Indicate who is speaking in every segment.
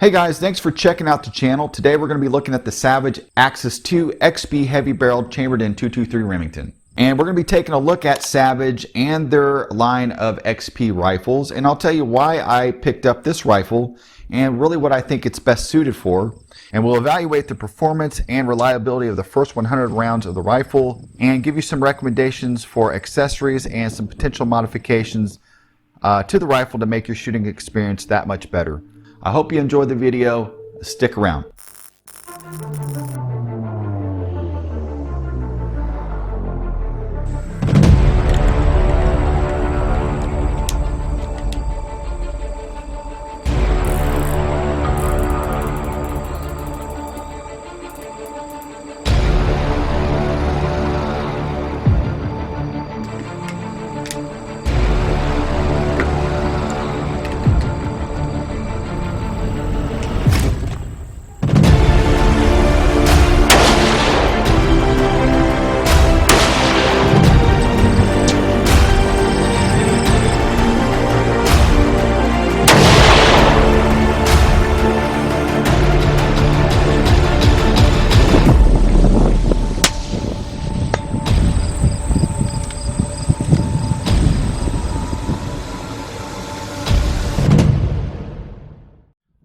Speaker 1: Hey guys, thanks for checking out the channel. Today we're going to be looking at the Savage Axis 2 XP heavy barreled chambered in .223 Remington. And we're going to be taking a look at Savage and their line of XP rifles. And I'll tell you why I picked up this rifle and really what I think it's best suited for. And we'll evaluate the performance and reliability of the first 100 rounds of the rifle and give you some recommendations for accessories and some potential modifications to the rifle to make your shooting experience that much better. I hope you enjoyed the video. Stick around.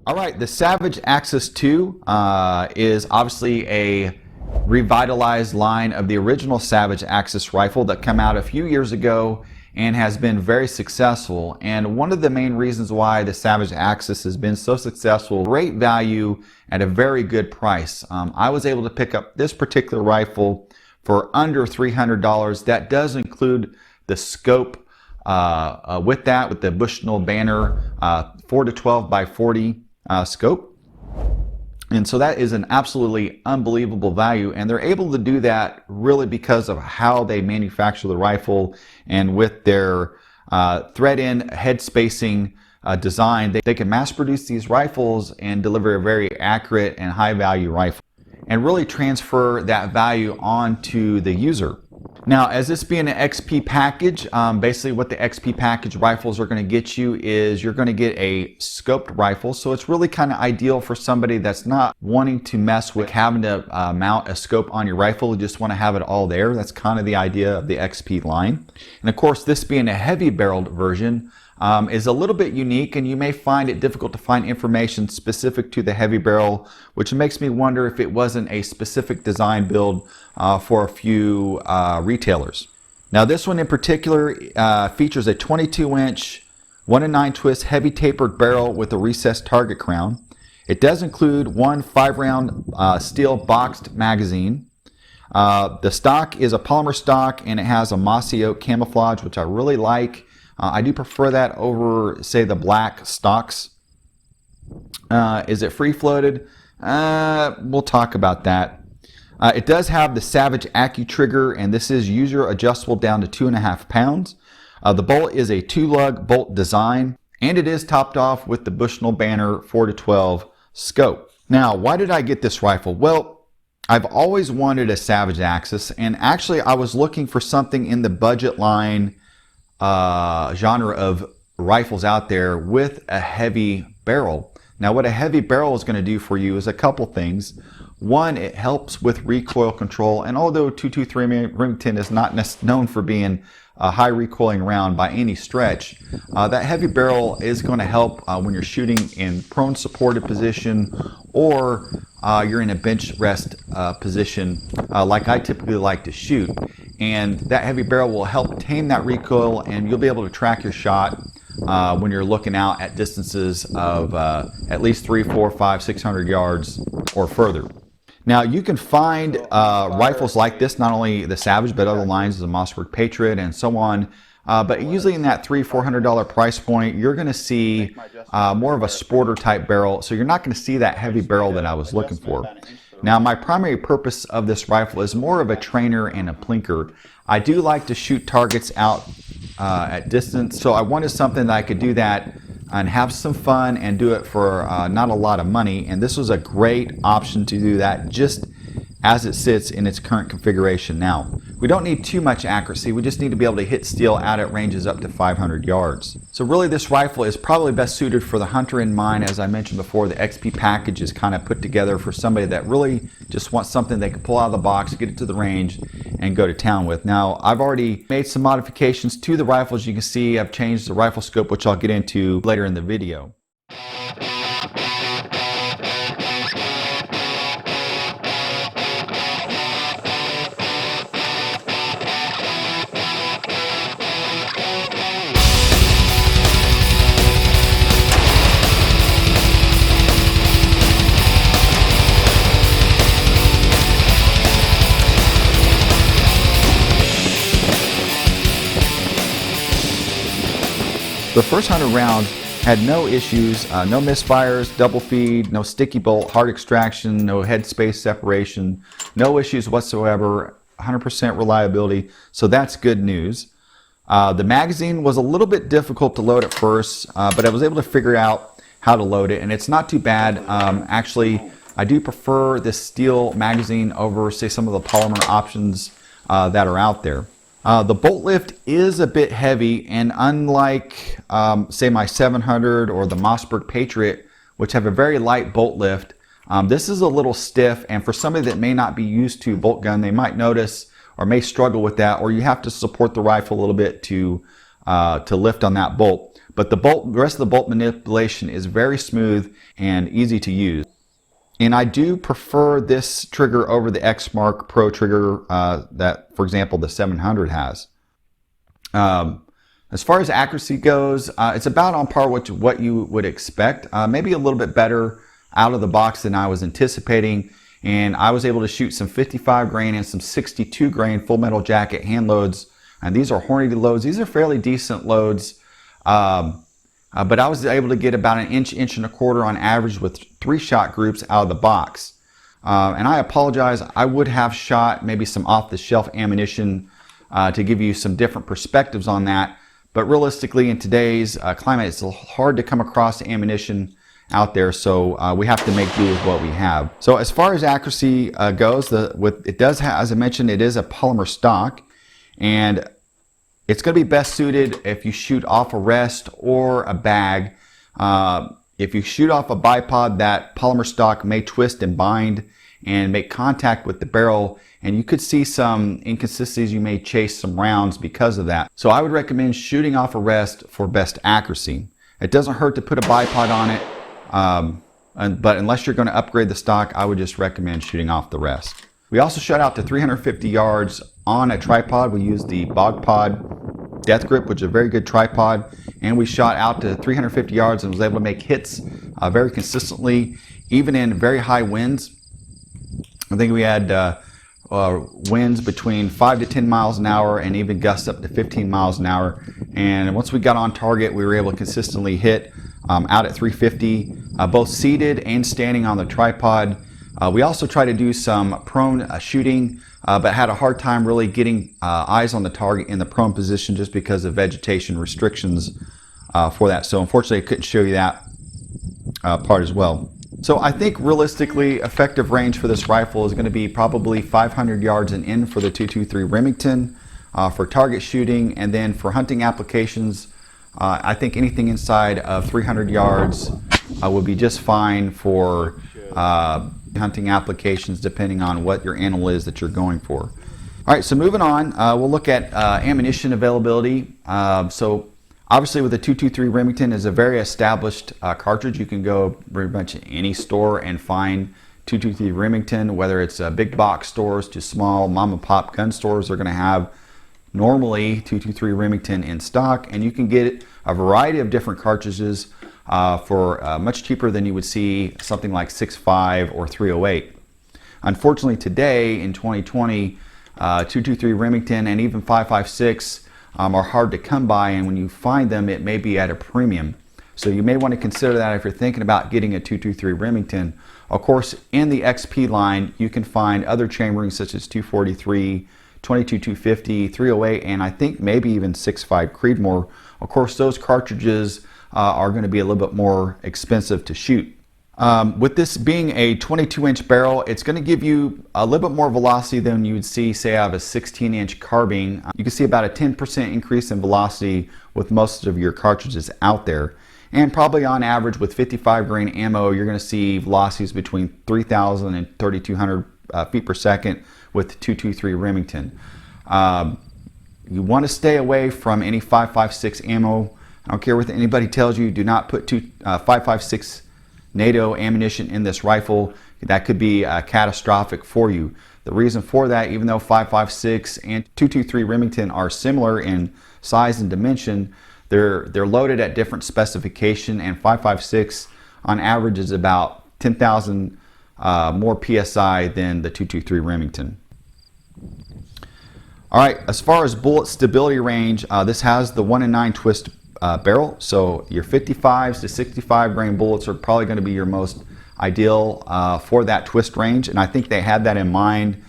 Speaker 1: Alright, the Savage Axis 2 is obviously a revitalized line of the original Savage Axis rifle that came out a few years ago and has been very successful. And one of the main reasons why the Savage Axis has been so successful, great value at a very good price. I was able to pick up this particular rifle for under $300. That does include the scope with the Bushnell banner 4 to 12 by 40 scope. And so that is an absolutely unbelievable value, and they're able to do that really because of how they manufacture the rifle and with their thread-in head spacing design. They can mass produce these rifles and deliver a very accurate and high value rifle and really transfer that value onto the user. Now, as this being an XP package, basically what the XP package rifles are going to get you is you're going to get a scoped rifle. So it's really kind of ideal for somebody that's not wanting to mess with having to mount a scope on your rifle. You just want to have it all there. That's kind of the idea of the XP line. And of course, this being a heavy barreled version is a little bit unique, and you may find it difficult to find information specific to the heavy barrel, which makes me wonder if it wasn't a specific design build for a few retailers. Now this one in particular features a 22-inch 1-in-9 twist heavy tapered barrel with a recessed target crown. It does include one 5-round steel boxed magazine. The stock is a polymer stock, and it has a mossy oak camouflage, which I really like. I do prefer that over, say, the black stocks. Is it free floated? We'll talk about that. It does have the Savage Accu trigger, and this is user adjustable down to 2.5 pounds. The bolt is a 2-lug bolt design, and it is topped off with the Bushnell banner 4 to 12 scope. Now, why did I get this rifle? Well, I've always wanted a Savage Axis, and actually I was looking for something in the budget line genre of rifles out there with a heavy barrel. Now what a heavy barrel is going to do for you is a couple things. One, it helps with recoil control, and although .223 Remington is not known for being a high recoiling round by any stretch, that heavy barrel is going to help when you're shooting in prone supported position, or you're in a bench rest position like I typically like to shoot. And that heavy barrel will help tame that recoil, and you'll be able to track your shot when you're looking out at distances of at least 300, 400, 500, 600 yards or further. Now you can find rifles like this, not only the Savage but other lines, the Mossberg Patriot and so on. But usually in that $300-400 price point, you're going to see more of a sporter type barrel. So you're not going to see that heavy barrel that I was looking for. Now my primary purpose of this rifle is more of a trainer and a plinker. I do like to shoot targets out at distance, so I wanted something that I could do that and have some fun and do it for not a lot of money, and this was a great option to do that just as it sits in its current configuration now. We don't need too much accuracy, we just need to be able to hit steel out at ranges up to 500 yards. So really this rifle is probably best suited for the hunter in mind. As I mentioned before, the XP package is kind of put together for somebody that really just wants something they can pull out of the box, get it to the range, and go to town with. Now, I've already made some modifications to the rifle. As you can see, I've changed the rifle scope, which I'll get into later in the video. The first 100 rounds had no issues, no misfires, double feed, no sticky bolt, hard extraction, no headspace separation, no issues whatsoever, 100% reliability, so that's good news. The magazine was a little bit difficult to load at first, but I was able to figure out how to load it, and it's not too bad. Actually, I do prefer this steel magazine over, say, some of the polymer options that are out there. The bolt lift is a bit heavy, and unlike say my 700 or the Mossberg Patriot, which have a very light bolt lift, this is a little stiff, and for somebody that may not be used to bolt gun, they might notice or may struggle with that, or you have to support the rifle a little bit to lift on that bolt. But the rest of the bolt manipulation is very smooth and easy to use. And I do prefer this trigger over the X-Mark Pro trigger that, for example, the 700 has. As far as accuracy goes, it's about on par with what you would expect. Maybe a little bit better out of the box than I was anticipating. And I was able to shoot some 55 grain and some 62 grain full metal jacket hand loads. And these are Hornady loads. These are fairly decent loads. But I was able to get about an inch and a quarter on average with 3-shot groups out of the box. And I apologize, I would have shot maybe some off-the-shelf ammunition to give you some different perspectives on that. But realistically, in today's climate, it's hard to come across ammunition out there, so we have to make do with what we have. So as far as accuracy goes, it does have, as I mentioned, it is a polymer stock, and it's going to be best suited if you shoot off a rest or a bag. If you shoot off a bipod, that polymer stock may twist and bind and make contact with the barrel, and you could see some inconsistencies. You may chase some rounds because of that. So I would recommend shooting off a rest for best accuracy. It doesn't hurt to put a bipod on it, but unless you're going to upgrade the stock, I would just recommend shooting off the rest. We also shot out to 350 yards on a tripod. We used the BogPod Death Grip, which is a very good tripod, and we shot out to 350 yards and was able to make hits very consistently, even in very high winds. I think we had winds between 5 to 10 miles an hour and even gusts up to 15 miles an hour. And once we got on target, we were able to consistently hit out at 350, both seated and standing on the tripod. We also tried to do some prone shooting, but had a hard time really getting eyes on the target in the prone position just because of vegetation restrictions for that. So unfortunately, I couldn't show you that part as well. So I think realistically, effective range for this rifle is going to be probably 500 yards and in for the 223 Remington for target shooting, and then for hunting applications, I think anything inside of 300 yards would be just fine for hunting applications, depending on what your animal is that you're going for. All right, so moving on, we'll look at ammunition availability. So obviously with the 223 Remington is a very established cartridge. You can go pretty much any store and find 223 Remington, whether it's big box stores to small mom and pop gun stores. They're going to have normally 223 Remington in stock, and you can get a variety of different cartridges for much cheaper than you would see something like 6.5 or 308. Unfortunately today in 2020, 223 Remington and even 5.56 are hard to come by, and when you find them it may be at a premium. So you may want to consider that if you're thinking about getting a 223 Remington. Of course, in the XP line you can find other chamberings such as 243, 22-250, 308, and I think maybe even 6.5 Creedmoor. Of course, those cartridges are going to be a little bit more expensive to shoot. With this being a 22-inch barrel, it's going to give you a little bit more velocity than you would see, say, out of a 16-inch carbine. You can see about a 10% increase in velocity with most of your cartridges out there. And probably on average with 55 grain ammo, you're going to see velocities between 3,000 and 3,200 feet per second with 223 Remington. You want to stay away from any 5.56 ammo. I don't care what anybody tells you. Do not put 5.56 NATO ammunition in this rifle. That could be catastrophic for you. The reason for that, even though 5.56 and 223 Remington are similar in size and dimension, they're loaded at different specification, and 5.56 on average is about 10,000 more PSI than the 223 Remington. All right, as far as bullet stability range, this has the 1 in 9 twist barrel, so your 55s to 65 grain bullets are probably going to be your most ideal for that twist range, and I think they had that in mind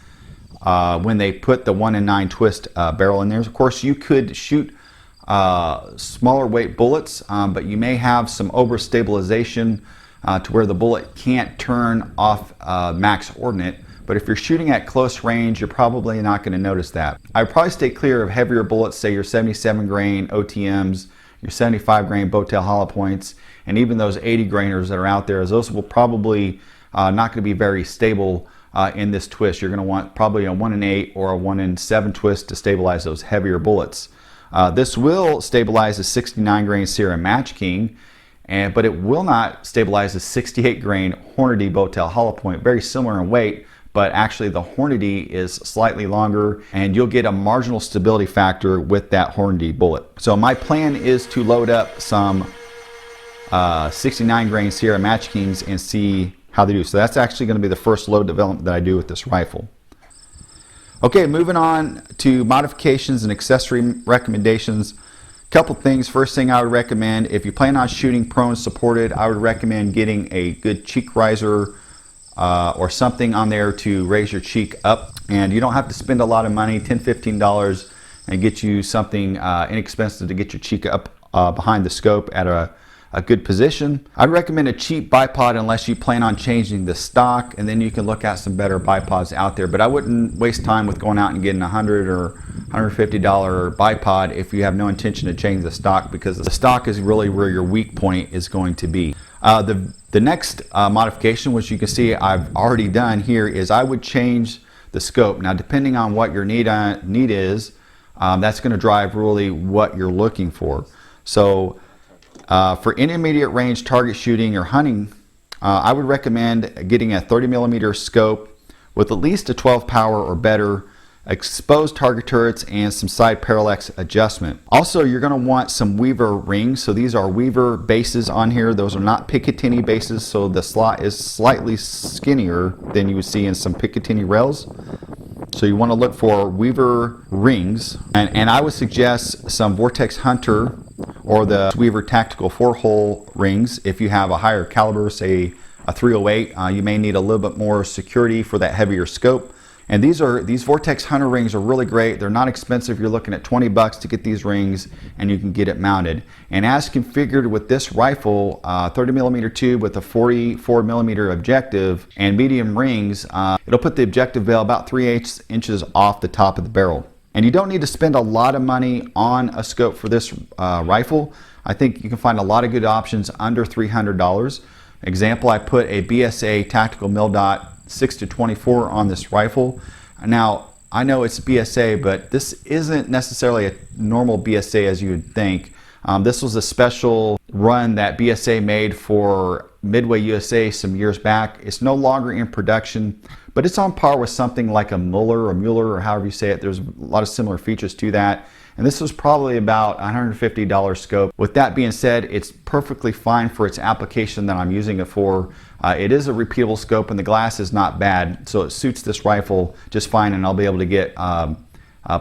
Speaker 1: when they put the 1 in 9 twist barrel in there. Of course, you could shoot smaller weight bullets, but you may have some overstabilization to where the bullet can't turn off max ordnate. But if you're shooting at close range, you're probably not going to notice that. I would probably stay clear of heavier bullets, say your 77 grain OTMs, your 75 grain Bowtail hollow points, and even those 80 grainers that are out there, as those will probably not going to be very stable in this twist. You're going to want probably a 1 in 8 or a 1 in 7 twist to stabilize those heavier bullets. This will stabilize a 69 grain Sierra Match King, but it will not stabilize a 68 grain Hornady Bowtail hollow point. Very similar in weight, but actually the Hornady is slightly longer, and you'll get a marginal stability factor with that Hornady bullet. So my plan is to load up some 69 grain Sierra Match Kings and see how they do. So that's actually going to be the first load development that I do with this rifle. Okay, moving on to modifications and accessory recommendations. Couple things. First thing I would recommend, if you plan on shooting prone supported, I would recommend getting a good cheek riser or something on there to raise your cheek up. And you don't have to spend a lot of money, $10, $15, and get you something inexpensive to get your cheek up behind the scope at a good position. I'd recommend a cheap bipod unless you plan on changing the stock, and then you can look at some better bipods out there. But I wouldn't waste time with going out and getting a $100 or $150 bipod if you have no intention to change the stock, because the stock is really where your weak point is going to be. The next modification, which you can see I've already done here, is I would change the scope. Now, depending on what your need is, that's going to drive really what you're looking for. So for intermediate range target shooting or hunting, I would recommend getting a 30mm scope with at least a 12 power or better, exposed target turrets, and some side parallax adjustment. Also, you're going to want some Weaver rings. So these are Weaver bases on here. Those are not Picatinny bases, so the slot is slightly skinnier than you would see in some Picatinny rails. So you want to look for Weaver rings, and I would suggest some Vortex Hunter or the Weaver Tactical 4-hole rings. If you have a higher caliber, say a 308, you may need a little bit more security for that heavier scope. And these Vortex Hunter rings are really great. They're not expensive. You're looking at 20 bucks to get these rings, and you can get it mounted. And as configured with this rifle, 30mm tube with a 44mm objective and medium rings, it'll put the objective veil about 3/8 inches off the top of the barrel. And you don't need to spend a lot of money on a scope for this rifle. I think you can find a lot of good options under $300. Example, I put a BSA Tactical Mil-Dot 6-24 on this rifle. Now, I know it's BSA, but this isn't necessarily a normal BSA as you would think. This was a special run that BSA made for Midway USA some years back. It's no longer in production, but it's on par with something like a Muller or however you say it. There's a lot of similar features to that. And this was probably about $150 scope. With that being said, it's perfectly fine for its application that I'm using it for. It is a repeatable scope, and the glass is not bad, so it suits this rifle just fine, and I'll be able to get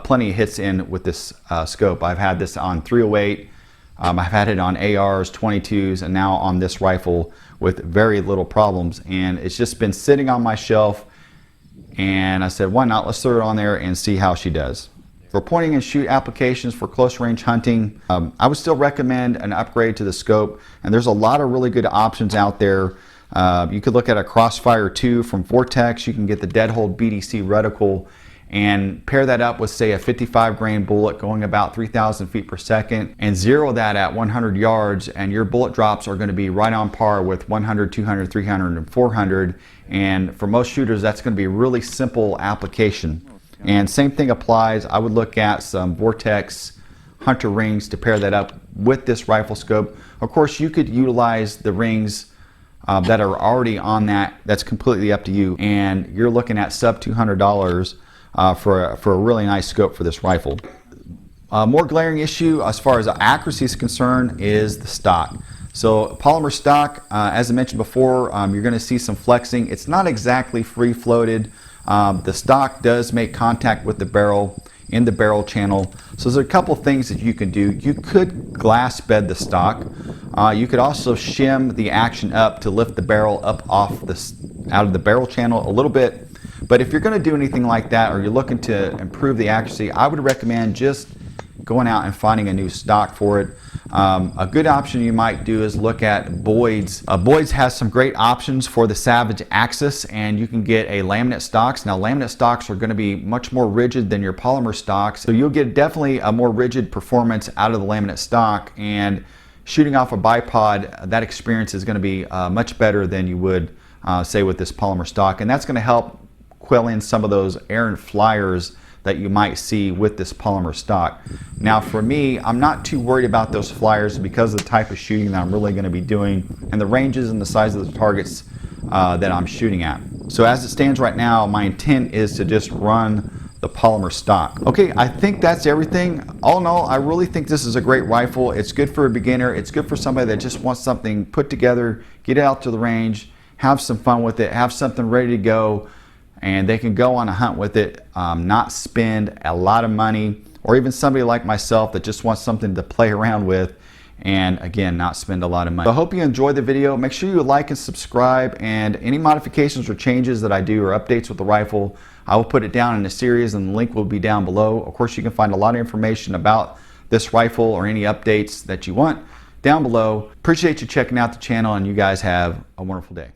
Speaker 1: plenty of hits in with this scope. I've had this on 308, I've had it on ARs, 22s, and now on this rifle with very little problems. And it's just been sitting on my shelf, and I said, why not? Let's throw it on there and see how she does. For pointing and shoot applications for close range hunting, I would still recommend an upgrade to the scope, and there's a lot of really good options out there. You could look at a Crossfire 2 from Vortex. You can get the Deadhold BDC reticle and pair that up with, say, a 55 grain bullet going about 3,000 feet per second and zero that at 100 yards, and your bullet drops are going to be right on par with 100, 200, 300, and 400. And for most shooters, that's going to be a really simple application. And same thing applies. I would look at some Vortex Hunter rings to pair that up with this rifle scope. Of course, you could utilize the rings that are already on that. That's completely up to you. And you're looking at sub $200 for a really nice scope for this rifle. More glaring issue as far as accuracy is concerned is the stock. So polymer stock, as I mentioned before, you're going to see some flexing. It's not exactly free floated. The stock does make contact with the barrel in the barrel channel. So there's a couple things that you can do. You could glass bed the stock. You could also shim the action up to lift the barrel up out of the barrel channel a little bit. But if you're going to do anything like that, or you're looking to improve the accuracy, I would recommend just going out and finding a new stock for it. A good option you might do is look at Boyd's. Boyd's has some great options for the Savage Axis, and you can get a laminate stocks. Now, laminate stocks are going to be much more rigid than your polymer stocks, so you'll get definitely a more rigid performance out of the laminate stock, and shooting off a bipod, that experience is going to be much better than you would say with this polymer stock, and that's going to help quell in some of those errant flyers that you might see with this polymer stock. Now for me, I'm not too worried about those flyers because of the type of shooting that I'm really going to be doing and the ranges and the size of the targets that I'm shooting at. So as it stands right now, my intent is to just run the polymer stock. Okay, I think that's everything. All in all, I really think this is a great rifle. It's good for a beginner. It's good for somebody that just wants something put together, get out to the range, have some fun with it, have something ready to go, and they can go on a hunt with it, not spend a lot of money, or even somebody like myself that just wants something to play around with, and again, not spend a lot of money. So I hope you enjoyed the video. Make sure you like and subscribe, and any modifications or changes that I do or updates with the rifle, I will put it down in a series, and the link will be down below. Of course, you can find a lot of information about this rifle or any updates that you want down below. Appreciate you checking out the channel, and you guys have a wonderful day.